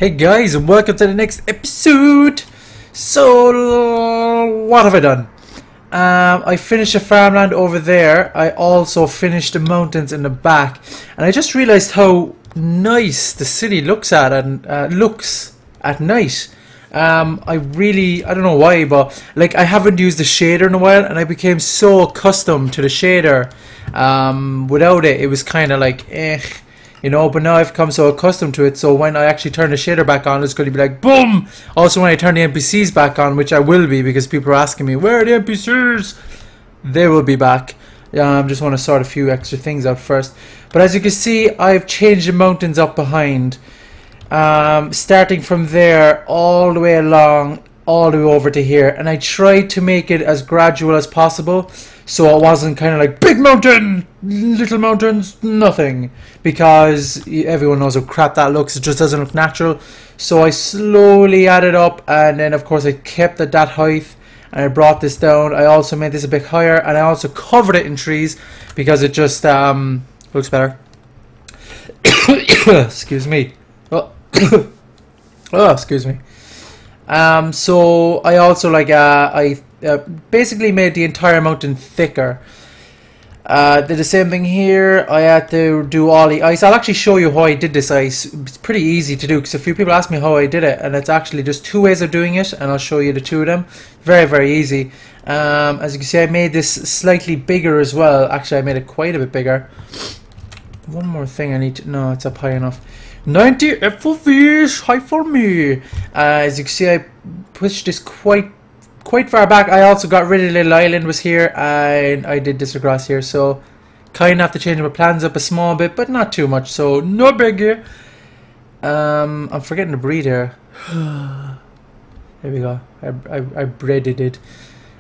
Hey guys, and welcome to the next episode. So, what have I done? I finished the farmland over there. I also finished the mountains in the back, and I just realized how nice the city looks at night. I don't know why, but like I haven't used the shader in a while, and I became so accustomed to the shader. Without it, it was kind of like you know, but now I've come so accustomed to it, so when I actually turn the shader back on, it's going to be like boom. Also, when I turn the NPCs back on, which I will be, because people are asking me where are the NPCs, they will be back. Just want to sort a few extra things out first. But as you can see, I've changed the mountains up behind, starting from there all the way along, all the way over to here, and I tried to make it as gradual as possible, so it wasn't kind of like big mountain, little mountains, nothing, because everyone knows how crap that looks. It just doesn't look natural. So I slowly added up, and then of course I kept at that height, and I brought this down. I also made this a bit higher, and I also covered it in trees because it just looks better. Excuse me. Oh. Oh, excuse me. So I also basically made the entire mountain thicker. Did the same thing here. I had to do all the ice. I'll actually show you how I did this ice. It's pretty easy to do because a few people ask me how I did it, and it's actually just two ways of doing it, and I'll show you the two of them. Very, very easy. As you can see, I made this slightly bigger as well. Actually, I made it quite a bit bigger. One more thing I need to... No, it's up high enough. 90 FOVs, high for me. As you can see, I pushed this quite far back. I also got rid of the little island was here, and I did this across here, so kind of have to change my plans up a small bit, but not too much, so no biggie. I'm forgetting to breed here. There we go. I breaded it.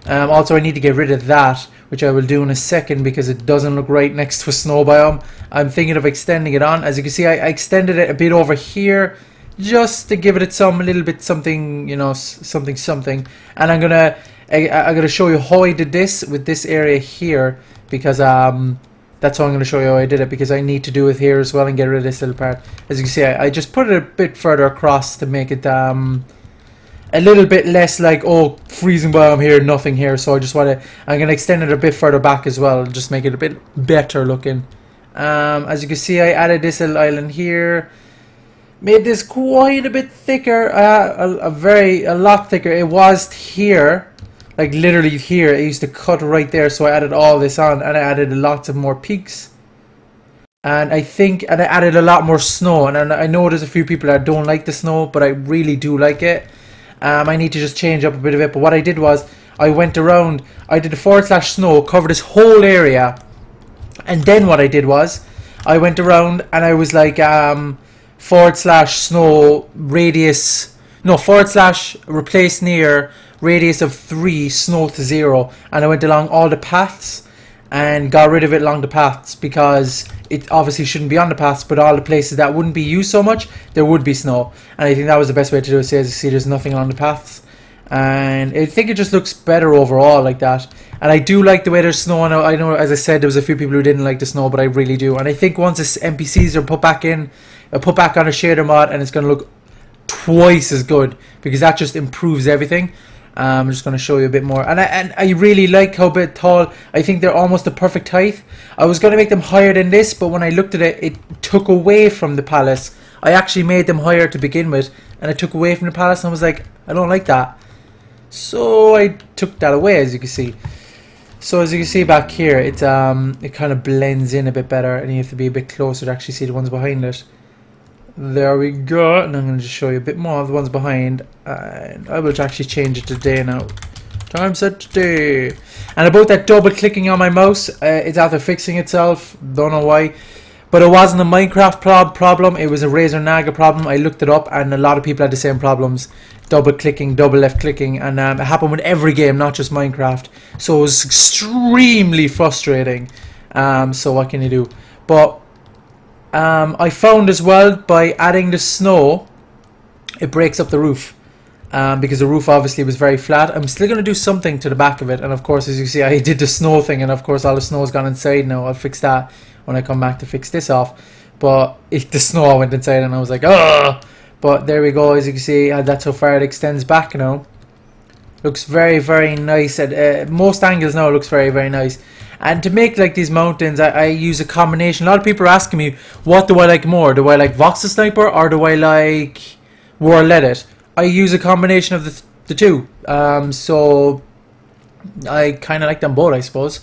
Also, I need to get rid of that, which I will do in a second because it doesn't look right next to a snow biome. I'm thinking of extending it on. As you can see, I extended it a bit over here just to give it some little bit something, you know, something. And I'm gonna show you how I did this with this area here, because that's how I'm gonna show you how I did it, because I need to do it here as well and get rid of this little part. As you can see, I just put it a bit further across to make it a little bit less like, oh, freezing biome here, nothing here. So I just want to, I'm going to extend it a bit further back as well, just make it a bit better looking. As you can see, I added this little island here, made this quite a bit thicker, a lot thicker. It was here, like literally here, it used to cut right there, so I added all this on, and I added lots of more peaks. And I added a lot more snow, and I know there's a few people that don't like the snow, but I really do like it. I need to just change up a bit of it, but what I did was I went around, I did a /snow, covered this whole area, and then what I did was I went around and I was like /snow radius, no, / replace near radius of 3 snow to 0, and I went along all the paths and got rid of it along the paths, because it obviously shouldn't be on the paths, but all the places that wouldn't be used so much, there would be snow. And I think that was the best way to do it. So as you see, there's nothing along the paths, and I think it just looks better overall like that. And I do like the way there's snow. And I know, as I said, there was a few people who didn't like the snow, but I really do. And I think once this NPCs are put back on a shader mod, and it's going to look twice as good, because that just improves everything. I'm just going to show you a bit more, and I really like how bit tall. I think they're almost the perfect height. I was going to make them higher than this, but when I looked at it, it took away from the palace. I actually made them higher to begin with, and it took away from the palace, and I was like, I don't like that. So I took that away, as you can see. So as you can see back here, it kind of blends in a bit better, and you have to be a bit closer to actually see the ones behind it. There we go, and I'm going to just show you a bit more of the ones behind, and I will actually change it to day now. Time set to day. And about that double clicking on my mouse, it's after fixing itself, don't know why, but it wasn't a Minecraft problem, it was a Razer Naga problem. I looked it up, and a lot of people had the same problems, double clicking, double left clicking, and it happened with every game, not just Minecraft, so it was extremely frustrating. So what can you do? But I found as well, by adding the snow, it breaks up the roof, because the roof obviously was very flat. I'm still going to do something to the back of it, and of course, as you see, I did the snow thing, and of course all the snow has gone inside now. I'll fix that when I come back to fix this off, but the snow went inside, and I was like, ugh. But there we go. As you can see, that's how far it extends back now. Looks very, very nice. At most angles now, it looks very, very nice. And to make like these mountains, I use a combination. A lot of people are asking me, what do I like more? Do I like Voxel Sniper or do I like War Let It? I use a combination of the two. So I kind of like them both, I suppose.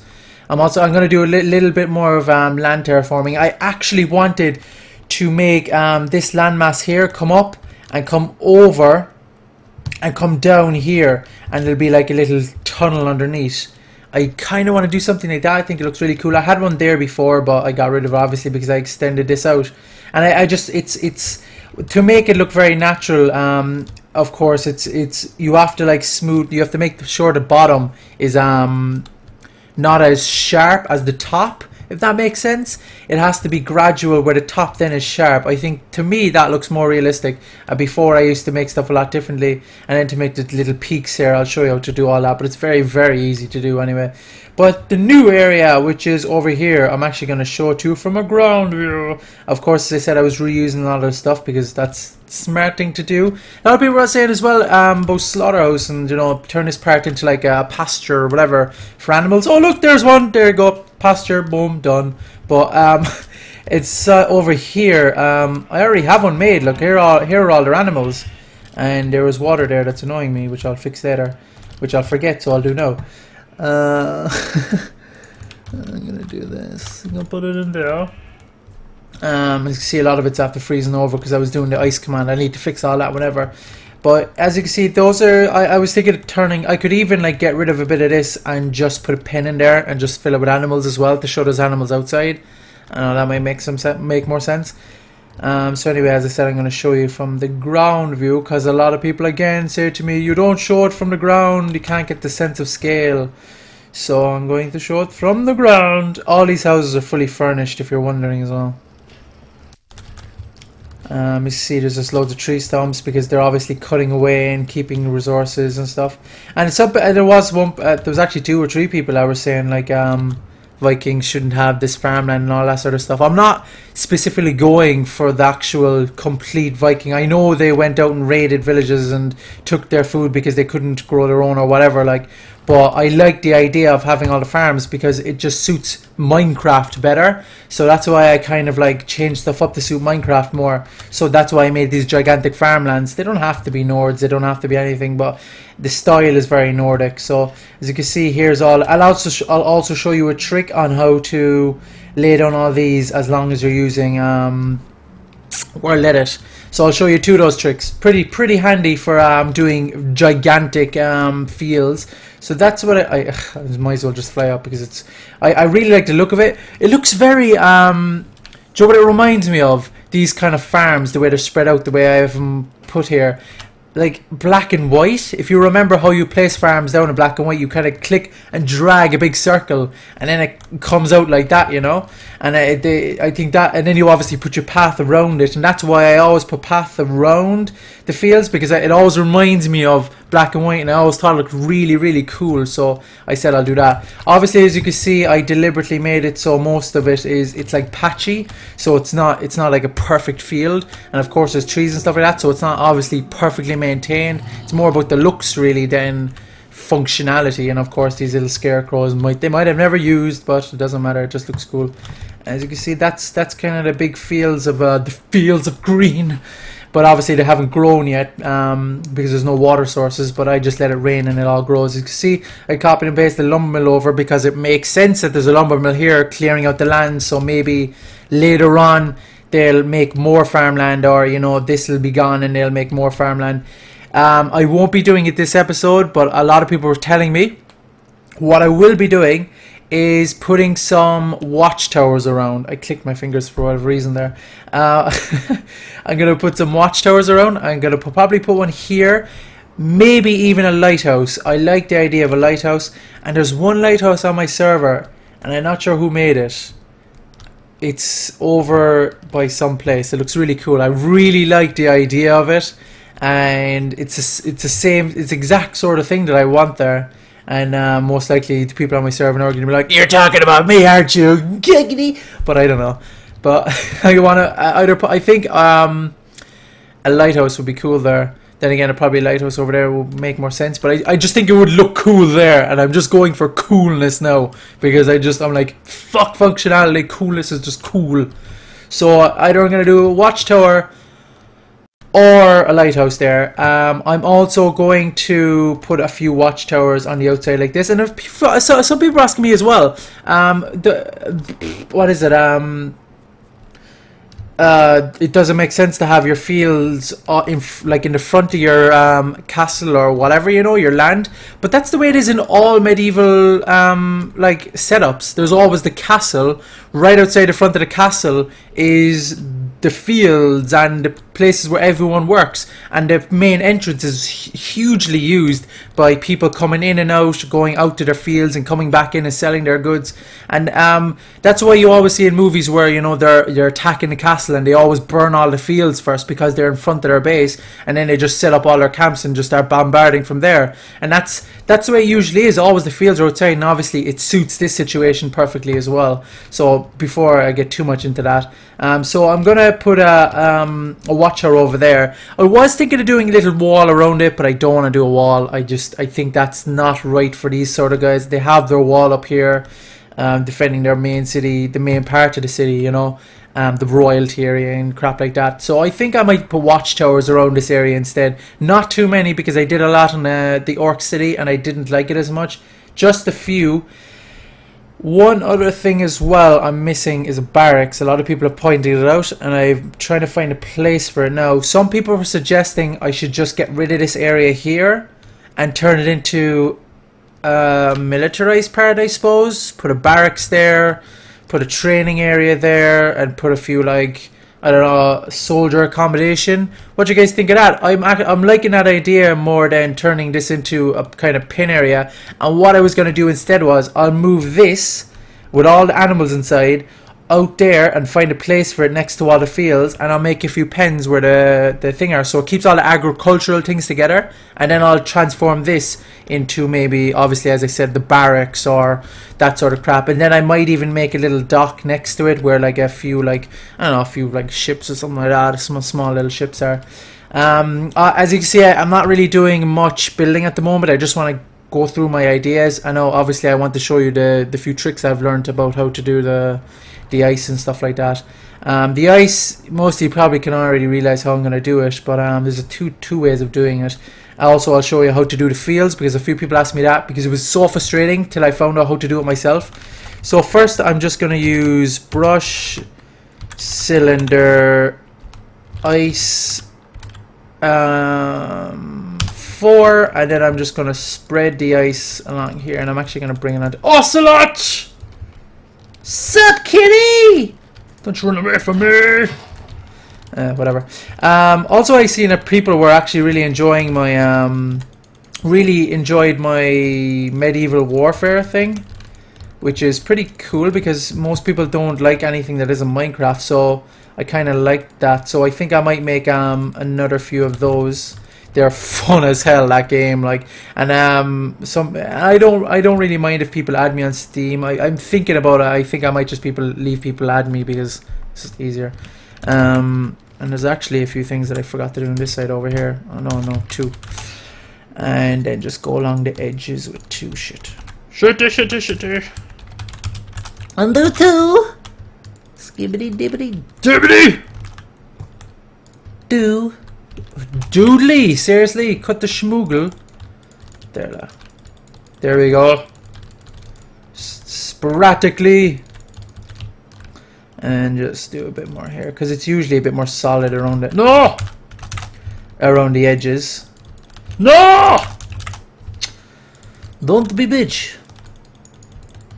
I'm going to do a little bit more of land terraforming. I actually wanted to make this landmass here come up and come over and come down here, and there'll be like a little tunnel underneath. I kind of want to do something like that. I think it looks really cool. I had one there before, but I got rid of it obviously because I extended this out. And I just it's to make it look very natural. Of course, it's you have to like smooth. You have to make sure the bottom is not as sharp as the top, if that makes sense. It has to be gradual where the top then is sharp. I think to me that looks more realistic. Before I used to make stuff a lot differently, and then to make the little peaks here, I'll show you how to do all that, but it's very, very easy to do anyway. But the new area, which is over here, I'm actually going to show it to you from a ground view. Of course, as I said, I was reusing a lot of stuff because that's a smart thing to do. A lot of people are saying as well about slaughterhouse and, you know, turn this part into like a pasture or whatever for animals. Oh look, there's one. There you go. Pasture, boom, done. But it's over here. I already have one made. Look, here are all their animals, and there was water there that's annoying me, which I'll fix later, which I'll forget, so I'll do now. I'm gonna do this. I'm gonna put it in there. As you can see, a lot of it's after freezing over because I was doing the ice command. I need to fix all that whenever. But as you can see, those are. I was thinking of turning. I could even like get rid of a bit of this and just put a pen in there and just fill it with animals as well to show those animals outside. I know that might make more sense. So anyway, as I said, I'm going to show you from the ground view because a lot of people again say to me, you don't show it from the ground, you can't get the sense of scale. So I'm going to show it from the ground. All these houses are fully furnished, if you're wondering as well. You see there's just loads of tree stumps because they're obviously cutting away and keeping resources and stuff. And it's up, there was actually 2 or 3 people that were saying like Vikings shouldn't have this farmland and all that sort of stuff. I'm not specifically going for the actual complete Viking. I know they went out and raided villages and took their food because they couldn't grow their own or whatever, like, but I like the idea of having all the farms because it just suits Minecraft better. So that's why I kind of like changed stuff up to suit Minecraft more. So that's why I made these gigantic farmlands. They don't have to be Nords, they don't have to be anything, but the style is very Nordic. So as you can see, here's all. I'll also show you a trick on how to lay down all these as long as you're using or let it. So I'll show you 2 of those tricks. Pretty handy for doing gigantic fields. So that's what I might as well just fly up because it's. I really like the look of it. It looks very. Do you know what it reminds me of? These kind of farms, the way they're spread out, the way I have them put here. Like black and white. If you remember how you place farms down in black and white, you kind of click and drag a big circle and then it comes out like that, you know. And I think that, and then you obviously put your path around it, and that's why I always put path around the fields because it always reminds me of black and white, and I always thought it looked really cool. So I said I'll do that. Obviously, as you can see, I deliberately made it so most of it it's like patchy, so it's not like a perfect field. And of course there's trees and stuff like that, so it's not obviously perfectly maintained. It's more about the looks really than functionality. And of course these little scarecrows they might have never used, but it doesn't matter, it just looks cool. As you can see, that's kind of the big fields of the fields of green. But obviously they haven't grown yet because there's no water sources, but I just let it rain and it all grows. You can see I copied and pasted the lumber mill over because it makes sense that there's a lumber mill here clearing out the land, so maybe later on they'll make more farmland, or you know, this will be gone and they'll make more farmland. I won't be doing it this episode, but a lot of people were telling me what I will be doing is putting some watchtowers around. I clicked my fingers for whatever reason there. I'm going to put some watchtowers around. I'm going to probably put one here, maybe even a lighthouse. I like the idea of a lighthouse, and there's one lighthouse on my server and I'm not sure who made it. It's over by some place. It looks really cool. I really like the idea of it, and it's exact sort of thing that I want there. And most likely the people on my server are going to be like, "You're talking about me, aren't you?" Giggity. But I don't know. But I want to either put, I think a a lighthouse would be cool there. Then again, probably a lighthouse over there would make more sense. But I just think it would look cool there. And I'm just going for coolness now. Because I'm like, fuck functionality. Coolness is just cool. So either I'm going to do a watchtower or a lighthouse there. I'm also going to put a few watchtowers on the outside like this. And some people are asking me as well. What is it? It doesn't make sense to have your fields in the front of your castle or whatever, you know, your land. But that's the way it is in all medieval like setups. There's always the castle. Right outside the front of the castle is the fields and the places where everyone works, and the main entrance is hugely used by people coming in and out, going out to their fields and coming back in and selling their goods. And that's why you always see in movies where, you know, they're attacking the castle and they always burn all the fields first because they're in front of their base, and then they just set up all their camps and just start bombarding from there. And that's the way it usually is. Always the fields are outside, and obviously it suits this situation perfectly as well. So before I get too much into that, so I'm gonna put a watcher over there. I was thinking of doing a little wall around it, but I don't want to do a wall. I think that's not right for these sort of guys. They have their wall up here, defending their main city, the main part of the city, you know, the royalty area and crap like that. So I think I might put watchtowers around this area instead. Not too many, because I did a lot in the Orc city and I didn't like it as much. Just a few. One other thing as well I'm missing is a barracks. A lot of people have pointed it out, and I'm trying to find a place for it now. Some people were suggesting I should just get rid of this area here and turn it into a militarized part, I suppose. Put a barracks there, put a training area there, and put a few, like, I don't know, soldier accommodation. What do you guys think of that? I'm liking that idea more than turning this into a kind of pin area. And what I was going to do instead was I'll move this with all the animals inside out there and find a place for it next to all the fields, and I'll make a few pens where the thing are, so it keeps all the agricultural things together. And then I'll transform this into, maybe, obviously, as I said, the barracks or that sort of crap. And then I might even make a little dock next to it where, like, a few, like, I don't know, a few, like, ships or something like that. Small little ships are. As you can see, I'm not really doing much building at the moment. I just want to go through my ideas. I know, obviously, I want to show you the few tricks I've learned about how to do the ice and stuff like that. The ice, most of you probably can already realize how I'm going to do it, but there's two ways of doing it. Also, I'll show you how to do the fields, because a few people asked me that, because it was so frustrating till I found out how to do it myself. So first, I'm just going to use brush, cylinder, ice, 4, and then I'm just going to spread the ice along here, and I'm actually going to bring it on to Ocelot! Sup, kitty? Don't you run away from me. Whatever. Also, I seen that people were actually really enjoying my really enjoyed my medieval warfare thing, which is pretty cool, because most people don't like anything that isn't Minecraft, so I kind of like that. So I think I might make another few of those. They're fun as hell, that game, like. And I don't really mind if people add me on Steam. I'm thinking about it. I think I might just leave people add me, because it's just easier. And there's actually a few things that I forgot to do on this side over here. Oh no, 2. And then just go along the edges with 2 shit. Undo 2. Skibbity dibbity dibbity. Do. Doodly, seriously, cut the schmoogle. There we go. Sporadically. And just do a bit more here, because it's usually a bit more solid around it. No! Around the edges. No! Don't be bitch.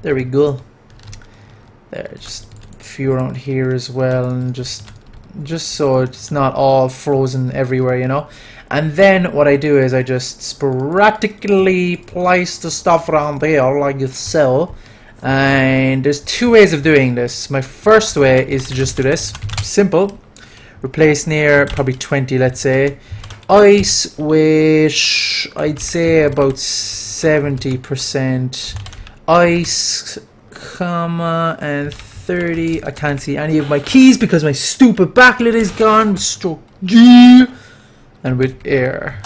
There we go. There, just a few around here as well, and just so it's not all frozen everywhere, you know. And then what I do is I just sporadically place the stuff around here like so. And there's 2 ways of doing this. My first way is to just do this. Simple. Replace near probably 20, let's say. Ice with, I'd say, about 70% ice, comma, and 30. I can't see any of my keys because my stupid backlit is gone. Stroke G. and with air,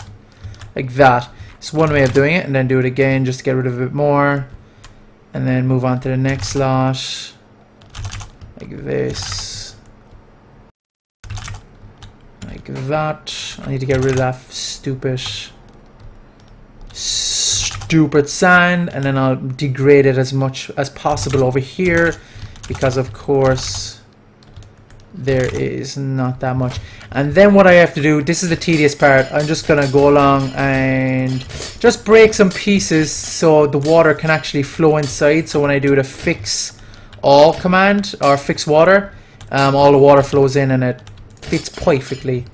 like that. It's one way of doing it, and then do it again just to get rid of a bit more, and then move on to the next slot, like this, like that. I need to get rid of that stupid sand, and then I'll degrade it as much as possible over here, because of course there is not that much. And then what I have to do, this is the tedious part, I'm just gonna go along and just break some pieces so the water can actually flow inside. So when I do the fix all command, or fix water, all the water flows in and it fits perfectly.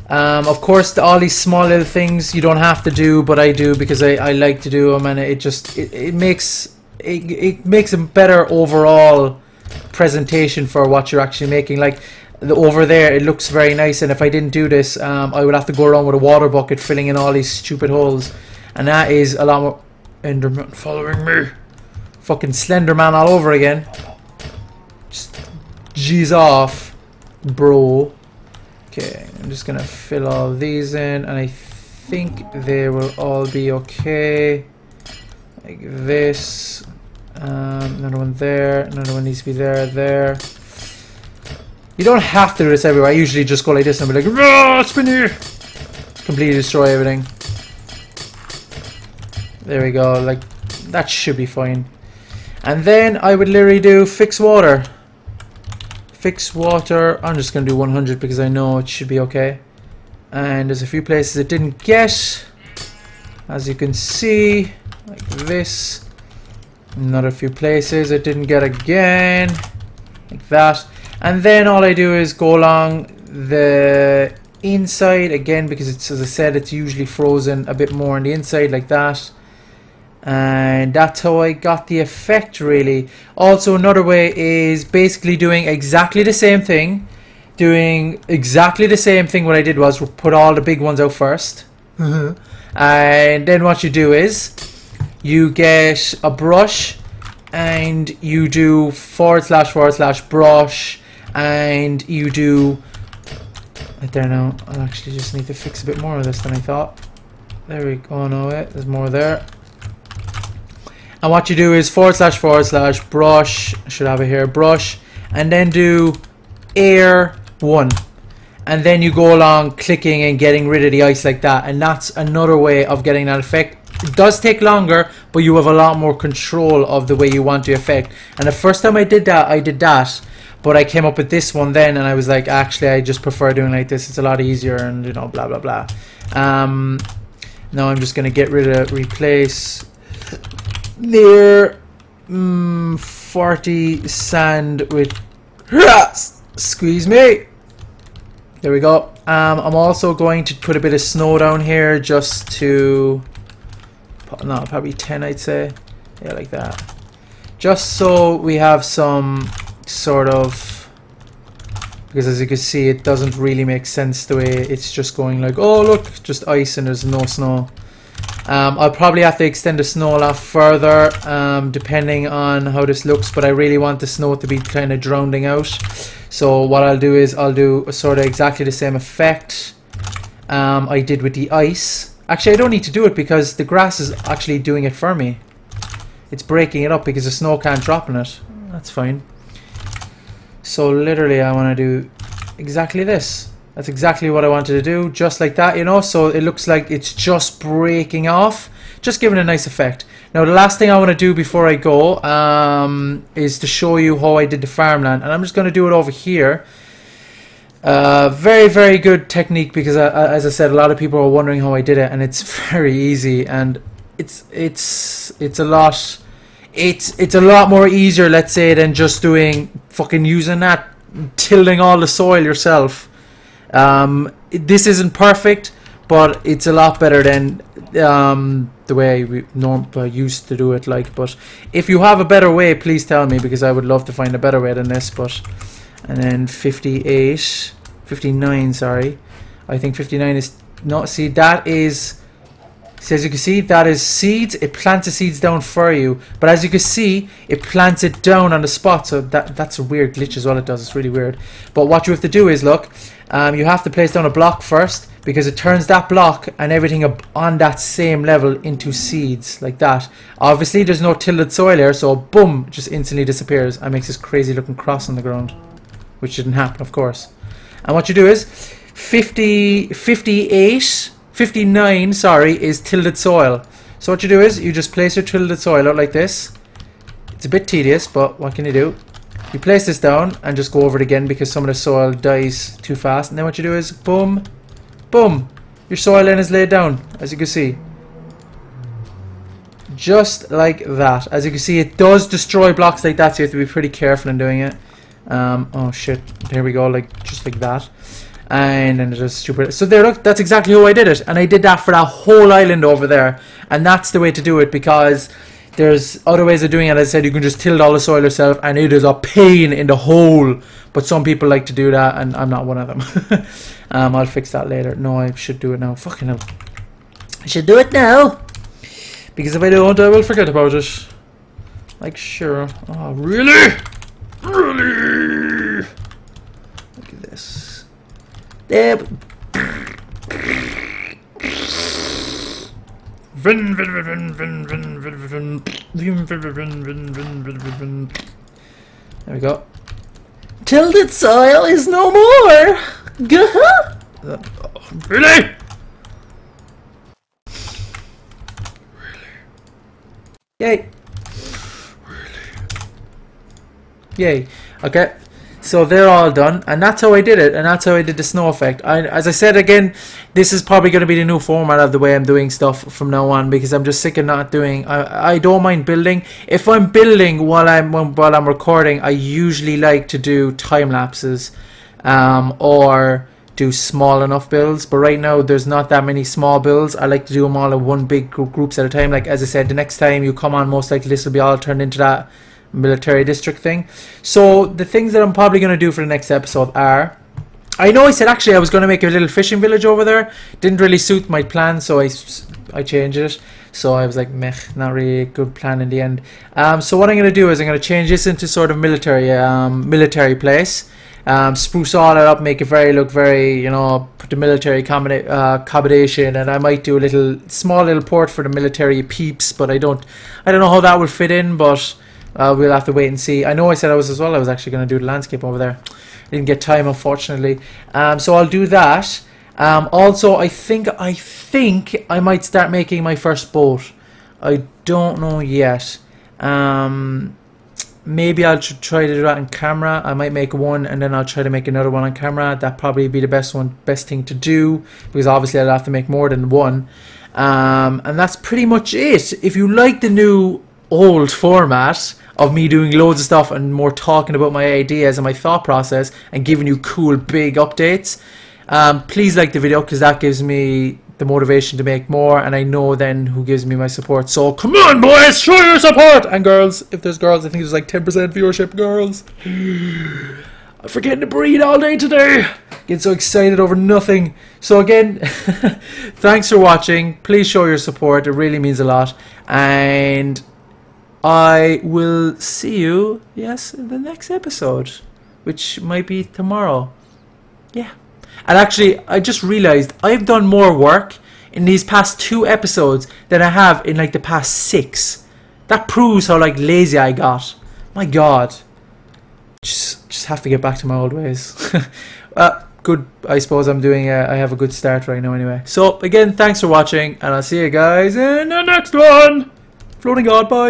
Of course, all these small little things you don't have to do, but I do because I like to do them, and it makes a better overall presentation for what you're actually making. Like over there, it looks very nice, and if I didn't do this, I would have to go around with a water bucket filling in all these stupid holes, and that is a lot more. Enderman following me, fucking Slenderman all over again. Just G's off, bro. Okay, I'm just gonna fill all these in, and I think they will all be okay. Like this. Another one there. Another one needs to be there. You don't have to do this everywhere. I usually just go like this and be like, "Rah, spin here!" Completely destroy everything. There we go. Like, that should be fine. And then I would literally do fix water. Fix water. I'm just gonna do 100 because I know it should be okay. And there's a few places it didn't get, as you can see, like this. Another few places it didn't get again, like that. And then all I do is go along the inside again, because it's, as I said, it's usually frozen a bit more on the inside, like that. And that's how I got the effect, really. Also, another way is basically doing exactly the same thing. Doing exactly the same thing. What I did was put all the big ones out first. And then what you do is you get a brush and you do / brush, and you do right there. Now I actually just need to fix a bit more of this than I thought. There we go. Oh, no, wait, there's more there. And what you do is / brush, I should have it here, brush, and then do air 1, and then you go along clicking and getting rid of the ice like that. And that's another way of getting that effect. It does take longer, but you have a lot more control of the way you want the effect. And the first time I did that, but I came up with this one then, and I was like, actually I just prefer doing like this, it's a lot easier, and you know, blah blah blah. Now I'm just gonna get rid of replace near 40 sand with squeeze me. There we go. I'm also going to put a bit of snow down here, just to, no, probably 10 I'd say, yeah, like that, just so we have some sort of, because as you can see it doesn't really make sense the way it's just going like, oh look, just ice and there's no snow. I'll probably have to extend the snow a lot further, depending on how this looks, but I really want the snow to be kind of drowning out. So what I'll do is I'll do a sort of exactly the same effect I did with the ice. Actually, I don't need to do it because the grass is actually doing it for me. It's breaking it up because the snow can't drop in it. That's fine. So literally I want to do exactly this. That's exactly what I wanted to do, just like that, you know, so it looks like it's just breaking off, just giving a nice effect. Now the last thing I want to do before I go is to show you how I did the farmland, and I'm just going to do it over here. Very, very good technique, because as I said, a lot of people are wondering how I did it, and it's very easy, and it's a lot more easier, let's say, than just doing fucking using that, tilling all the soil yourself. This isn't perfect, but it's a lot better than the way we used to do it. Like, but if you have a better way, please tell me, because I would love to find a better way than this. But and then 59, sorry, I think 59 is not. See, that is So as you can see, that is seeds. It plants the seeds down for you. But as you can see, it plants it down on the spot. So that's a weird glitch as well. It does. It's really weird. But what you have to do is, look, you have to place down a block first, because it turns that block and everything on that same level into seeds, like that. Obviously, there's no tilled soil here, so boom, it just instantly disappears and makes this crazy looking cross on the ground. Which didn't happen, of course. And what you do is, 59, sorry, is tilled soil. So what you do is, you just place your tilled soil out like this. It's a bit tedious, but what can you do? You place this down and just go over it again because some of the soil dies too fast. And then what you do is, boom, boom. Your soil then is laid down, as you can see. Just like that. As you can see, it does destroy blocks like that, so you have to be pretty careful in doing it. Oh shit, there we go, like just like that. And then it just stupid. So there, look, that's exactly how I did it. And I did that for that whole island over there. And that's the way to do it, because there's other ways of doing it. As I said, you can just till all the soil yourself, and it is a pain in the hole. But some people like to do that, and I'm not one of them. I'll fix that later. No, I should do it now. Fucking hell. I should do it now. Because if I don't, I will forget about it. Like, sure. Oh, really? Really? Look at this. There. There we go. Tilted soil is no more. Really? Yay. Yay. Okay. So they're all done, and that's how I did it, and that's how I did the snow effect. As I said again, this is probably going to be the new format of the way I'm doing stuff from now on, because I'm just sick of not doing. I don't mind building. If I'm building while I'm recording, I usually like to do time lapses, or do small enough builds. But right now there's not that many small builds. I like to do them all in one big groups at a time. Like as I said, the next time you come on, most likely this will be all turned into that military district thing. So the things that I'm probably going to do for the next episode are, I know I said actually I was going to make a little fishing village over there. Didn't really suit my plan, so I changed it. So I was like, meh, not really a good plan in the end. So what I'm going to do is I'm going to change this into sort of military place. Spruce all it up, make it look very, you know, put the military accommodation, and I might do a small little port for the military peeps, but I don't know how that will fit in, but we'll have to wait and see. I know I said I was actually going to do the landscape over there. Didn't get time, unfortunately. So I'll do that. Also, I think I might start making my first boat. I don't know yet. Maybe I'll try to do that on camera. I might make one, and then I'll try to make another one on camera. That probably be the best thing to do, because obviously I'll have to make more than one. And that's pretty much it. If you like the new old format of me doing loads of stuff and more talking about my ideas and my thought process and giving you cool big updates, please like the video, because that gives me the motivation to make more, and I know then who gives me my support. So come on boys, show your support. And girls, if there's girls, I think there's like 10% viewership, girls. I'm forgetting to breathe all day today, getting so excited over nothing. So again, thanks for watching. Please show your support, it really means a lot, and I will see you, yes, in the next episode, which might be tomorrow. Yeah. And actually, I just realized I've done more work in these past 2 episodes than I have in like the past 6. That proves how like lazy I got. My God. Just have to get back to my old ways. Good. I suppose I'm doing. I have a good start right now anyway. So again, thanks for watching, and I'll see you guys in the next one. Floating God, bye.